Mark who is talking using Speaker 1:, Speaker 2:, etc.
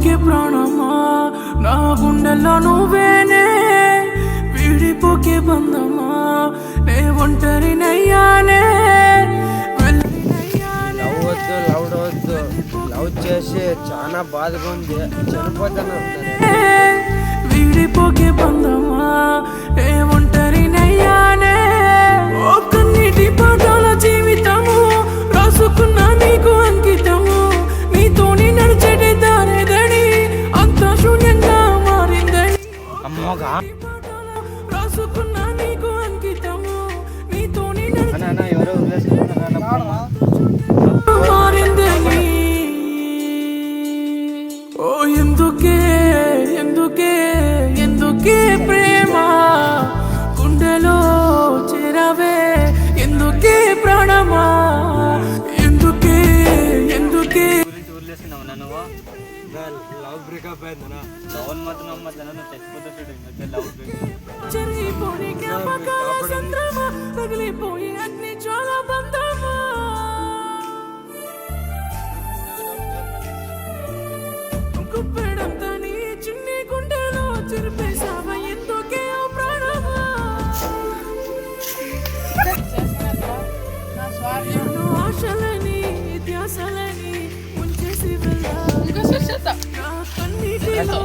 Speaker 1: విడిపోకే ప్రాణమా నా గుండెల్లో నువ్వేనే విడిపోకే బంధమా నే ఒంటరినయ్యానే
Speaker 2: లవ్ వద్దు లవ్ చేసి చాలా బాధగా ఉంది చనిపోతాను
Speaker 1: విడిపోకే బంధమా నే ఒంటరినయ్యానే ఓ కన్నీటి పాటల జీవితము రాసుకున్న నీకు అంకితము నీతోని నడిచేటి దారేదని అంత శూన్యంగా మారిందని
Speaker 2: అమ్మగా
Speaker 1: రాసుకున్న నీకు అంకితము నీతోని
Speaker 2: ఎవరో
Speaker 1: మారిందని ఓ ఎందుకే ఎందుకే ఎందుకే ప్రేమ గుండెలో చేరవే ఎందుకే ప్రాణమా ఎందుకే ఎందుకే
Speaker 2: లవ్ బ్రేకప్ అయిందనా
Speaker 3: లవ్ మాత్రం నమ్మట్లేనా నువ్వు చచ్చిపోతా చూడు లవ్
Speaker 1: చెరిగిపోని జ్ఞాపకాల సంద్రమా పగిలిపోయి అగ్ని చాలా బంధమా గుప్పెడంతా నీ చిన్ని గుండెలో చెరిపేసావా ఎందుకే ఓ ప్రాణమా ఎన్నో ఆశలని ధ్యాసలని ముంచేసి వెళ్ళా నా కన్నీటిలో